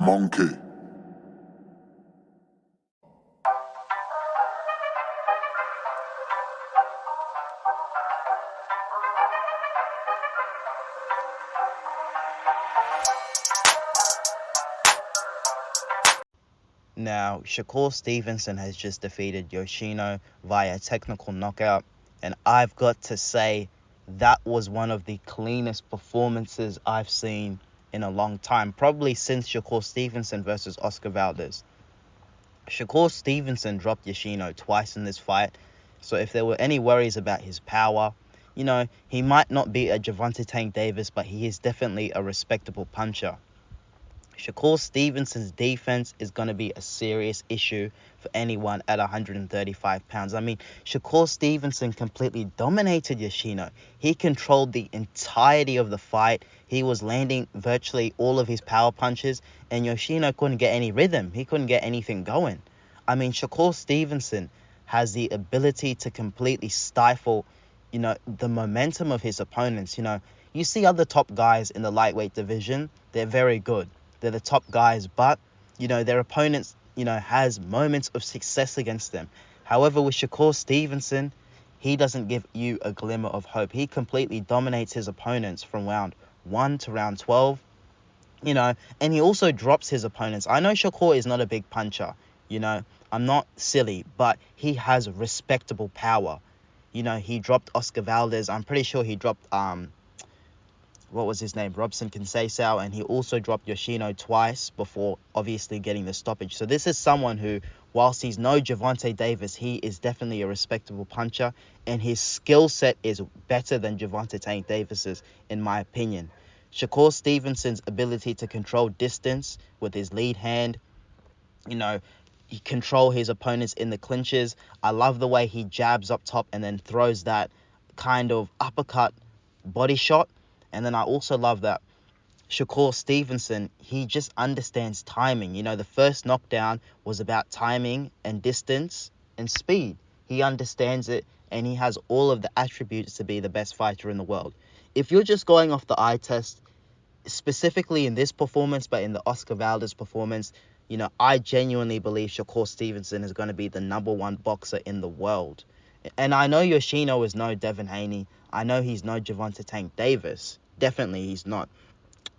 Monkey. Now, Shakur Stevenson has just defeated Yoshino via technical knockout, and I've got to say that was one of the cleanest performances I've seen in a long time, probably since Shakur Stevenson versus Oscar Valdez. Shakur Stevenson dropped Yoshino twice in this fight, so if there were any worries about his power, he might not be a Gervonta Tank Davis, but he is definitely a respectable puncher. Shakur Stevenson's defense is going to be a serious issue for anyone at 135 pounds. I mean, Shakur Stevenson completely dominated Yoshino. He controlled the entirety of the fight. He was landing virtually all of his power punches, and Yoshino couldn't get any rhythm. He couldn't get anything going. I mean, Shakur Stevenson has the ability to completely stifle, the momentum of his opponents. You see other top guys in the lightweight division, they're very good. They're the top guys, but, their opponents, has moments of success against them. However, with Shakur Stevenson, he doesn't give you a glimmer of hope. He completely dominates his opponents from round 1 to round 12, and he also drops his opponents. I know Shakur is not a big puncher, I'm not silly, but he has respectable power. He dropped Oscar Valdez. I'm pretty sure he dropped, what was his name? Robson Conceição, and he also dropped Yoshino twice before obviously getting the stoppage. So this is someone who, whilst he's no Gervonta Davis, he is definitely a respectable puncher, and his skill set is better than Gervonta Tank Davis's, in my opinion. Shakur Stevenson's ability to control distance with his lead hand, he control his opponents in the clinches. I love the way he jabs up top and then throws that kind of uppercut body shot. And then I also love that Shakur Stevenson, he just understands timing. The first knockdown was about timing and distance and speed. He understands it, and he has all of the attributes to be the best fighter in the world. If you're just going off the eye test, specifically in this performance, but in the Oscar Valdez performance, I genuinely believe Shakur Stevenson is going to be the #1 boxer in the world. And I know Yoshino is no Devin Haney. I know he's no Gervonta Tank Davis. Definitely he's not.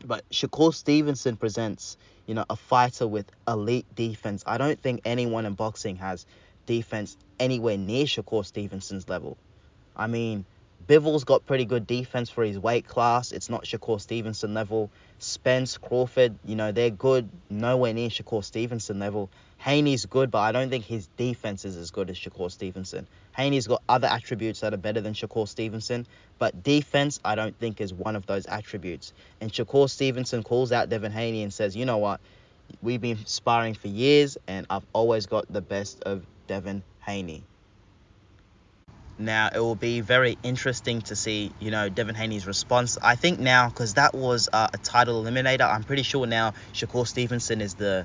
But Shakur Stevenson presents, a fighter with elite defense. I don't think anyone in boxing has defense anywhere near Shakur Stevenson's level. I mean, Bivol's got pretty good defense for his weight class. It's not Shakur Stevenson level. Spence, Crawford, they're good, nowhere near Shakur Stevenson level. Haney's good, but I don't think his defense is as good as Shakur Stevenson. Haney's got other attributes that are better than Shakur Stevenson, but defense, I don't think, is one of those attributes. And Shakur Stevenson calls out Devin Haney and says, you know what, we've been sparring for years, and I've always got the best of Devin Haney. Now, it will be very interesting to see, Devin Haney's response. I think now, because that was a title eliminator, I'm pretty sure now Shakur Stevenson is the,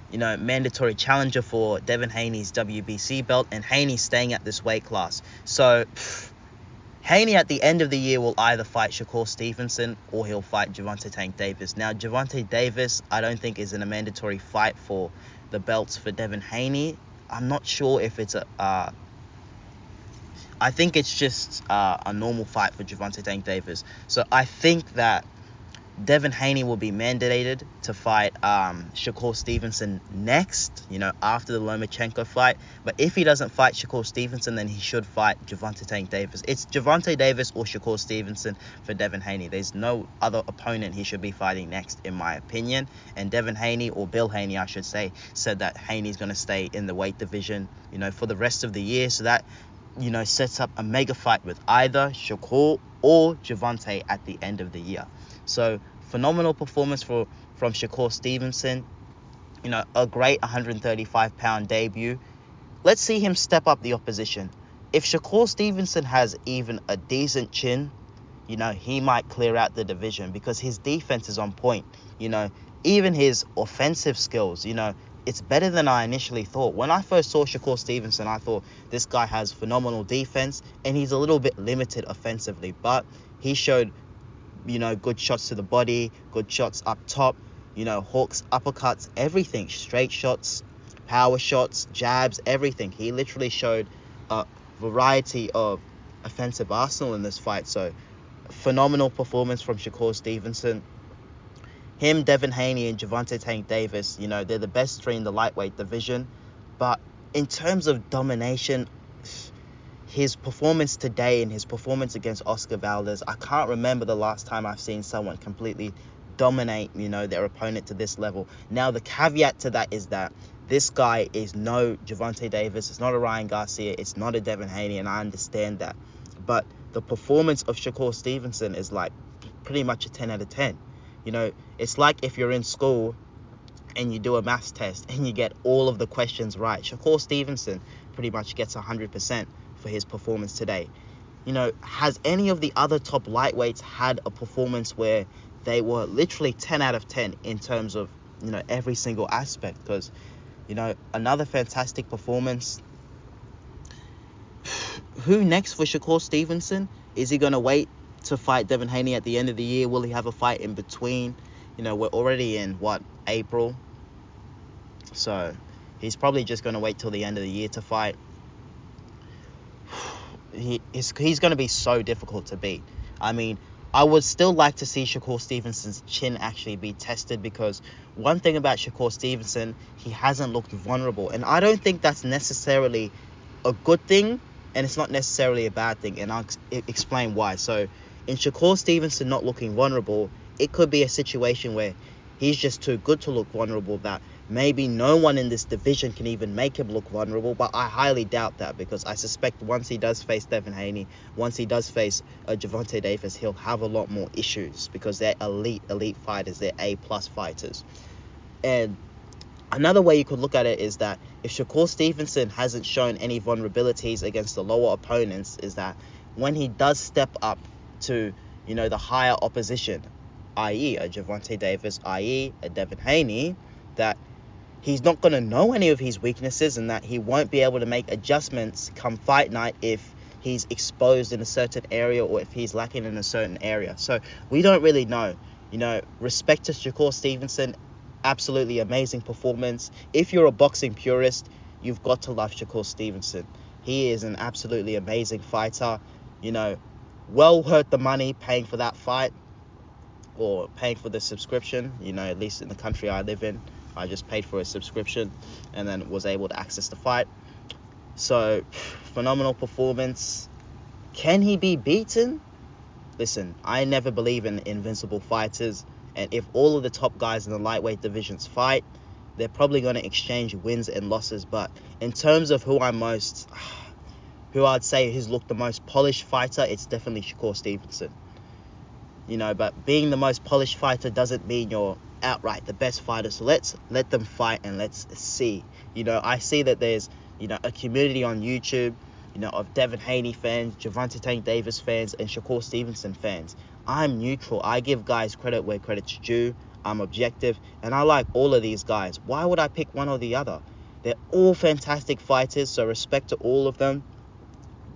mandatory challenger for Devin Haney's WBC belt, and Haney's staying at this weight class. So, Haney at the end of the year will either fight Shakur Stevenson or he'll fight Gervonta Tank Davis. Now, Gervonta Davis, I don't think is in a mandatory fight for the belts for Devin Haney. I'm not sure if it's I think it's just a normal fight for Gervonta Tank Davis. So I think that Devin Haney will be mandated to fight Shakur Stevenson next, after the Lomachenko fight. But if he doesn't fight Shakur Stevenson, then he should fight Gervonta Tank Davis. It's Gervonta Davis or Shakur Stevenson for Devin Haney. There's no other opponent he should be fighting next, in my opinion. And Devin Haney, or Bill Haney, I should say, said that Haney's going to stay in the weight division, for the rest of the year. So that, sets up a mega fight with either Shakur or Gervonta at the end of the year. So, phenomenal performance from Shakur Stevenson. A great 135-pound debut. Let's see him step up the opposition. If Shakur Stevenson has even a decent chin, he might clear out the division because his defense is on point. Even his offensive skills, it's better than I initially thought. When I first saw Shakur Stevenson, I thought this guy has phenomenal defense and he's a little bit limited offensively, but he showed, good shots to the body, good shots up top. hooks, uppercuts, everything, straight shots, power shots, jabs, everything. He literally showed a variety of offensive arsenal in this fight. So phenomenal performance from Shakur Stevenson. Him, Devin Haney, and Gervonta Tank Davis, they're the best three in the lightweight division. But in terms of domination, his performance today and his performance against Oscar Valdez, I can't remember the last time I've seen someone completely dominate, their opponent to this level. Now, the caveat to that is that this guy is no Gervonta Davis. It's not a Ryan Garcia. It's not a Devin Haney, and I understand that. But the performance of Shakur Stevenson is like pretty much a 10 out of 10. It's like if you're in school and you do a maths test and you get all of the questions right. Shakur Stevenson pretty much gets 100% for his performance today. Has any of the other top lightweights had a performance where they were literally 10 out of 10 in terms of, every single aspect? Because, another fantastic performance. Who next for Shakur Stevenson? Is he going to wait to fight Devin Haney at the end of the year? Will he have a fight in between? We're already in, April? So he's probably just going to wait till the end of the year to fight. He's going to be so difficult to beat. I mean, I would still like to see Shakur Stevenson's chin actually be tested, because one thing about Shakur Stevenson, he hasn't looked vulnerable. And I don't think that's necessarily a good thing, and it's not necessarily a bad thing. And I'll explain why. So in Shakur Stevenson not looking vulnerable, it could be a situation where he's just too good to look vulnerable, that maybe no one in this division can even make him look vulnerable. But I highly doubt that, because I suspect once he does face Devin Haney, once he does face Gervonta Davis, he'll have a lot more issues, because they're elite fighters. They're A+ fighters. And another way you could look at it is that if Shakur Stevenson hasn't shown any vulnerabilities against the lower opponents, is that when he does step up to, the higher opposition, i.e. a Gervonta Davis, i.e. a Devin Haney, that he's not going to know any of his weaknesses, and that he won't be able to make adjustments come fight night if he's exposed in a certain area or if he's lacking in a certain area. So we don't really know. Respect to Shakur Stevenson, absolutely amazing performance. If you're a boxing purist, you've got to love Shakur Stevenson. He is an absolutely amazing fighter. Well worth the money paying for that fight, or paying for the subscription. At least in the country I live in, I just paid for a subscription and then was able to access the fight. So phenomenal performance. Can he be beaten? Listen, I never believe in invincible fighters, and if all of the top guys in the lightweight divisions fight, they're probably going to exchange wins and losses. But in terms of who I'd say who's looked the most polished fighter, it's definitely Shakur Stevenson. But being the most polished fighter doesn't mean you're outright the best fighter. So let's let them fight and let's see. I see that there's, a community on YouTube, of Devin Haney fans, Gervonta Tank Davis fans, and Shakur Stevenson fans. I'm neutral. I give guys credit where credit's due. I'm objective, and I like all of these guys. Why would I pick one or the other? They're all fantastic fighters, so respect to all of them.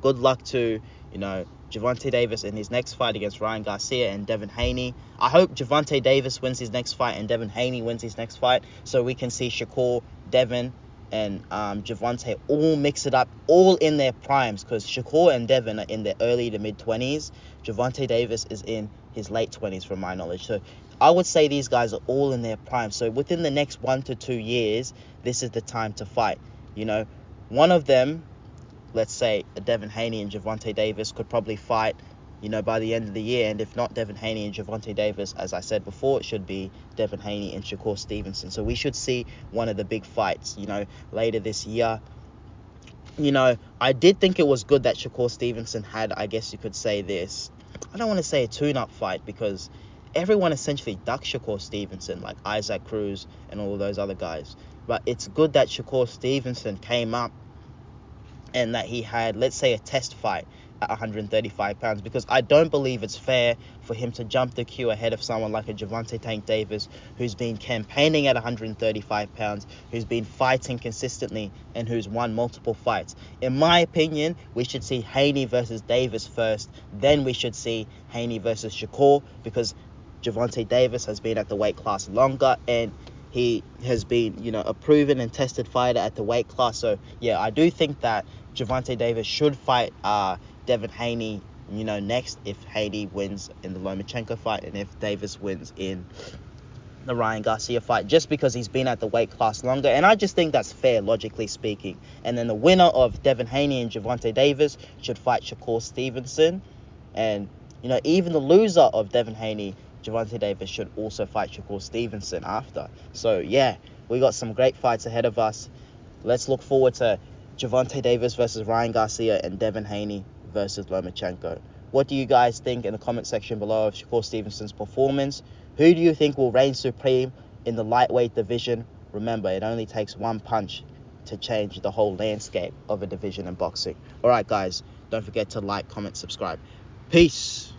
Good luck to, Gervonta Davis in his next fight against Ryan Garcia and Devin Haney. I hope Gervonta Davis wins his next fight and Devin Haney wins his next fight, so we can see Shakur, Devin, and Gervonta all mix it up, all in their primes, because Shakur and Devin are in their early to mid-20s. Gervonta Davis is in his late 20s, from my knowledge. So I would say these guys are all in their prime. So within the next 1 to 2 years, this is the time to fight. One of them, let's say Devin Haney and Gervonta Davis, could probably fight, by the end of the year. And if not Devin Haney and Gervonta Davis, as I said before, it should be Devin Haney and Shakur Stevenson. So we should see one of the big fights, later this year. I did think it was good that Shakur Stevenson had, I guess you could say this, I don't want to say a tune-up fight, because everyone essentially ducked Shakur Stevenson, like Isaac Cruz and all of those other guys. But it's good that Shakur Stevenson came up and that he had, let's say, a test fight at 135 pounds, because I don't believe it's fair for him to jump the queue ahead of someone like a Gervonta Tank Davis, who's been campaigning at 135 pounds, who's been fighting consistently, and who's won multiple fights. In my opinion, we should see Haney versus Davis first, then we should see Haney versus Shakur, because Gervonta Davis has been at the weight class longer, and he has been, you know, a proven and tested fighter at the weight class. So yeah, I do think that Gervonta Davis should fight Devin Haney, you know, next, if Haney wins in the Lomachenko fight and if Davis wins in the Ryan Garcia fight, just because he's been at the weight class longer. And I just think that's fair, logically speaking. And then the winner of Devin Haney and Gervonta Davis should fight Shakur Stevenson. And, you know, even the loser of Devin Haney, Gervonta Davis, should also fight Shakur Stevenson after. So, yeah, we got some great fights ahead of us. Let's look forward to Gervonta Davis versus Ryan Garcia and Devin Haney versus Lomachenko. What do you guys think in the comment section below of Shakur Stevenson's performance? Who do you think will reign supreme in the lightweight division? Remember, it only takes one punch to change the whole landscape of a division in boxing. All right, guys, don't forget to like, comment, subscribe. Peace.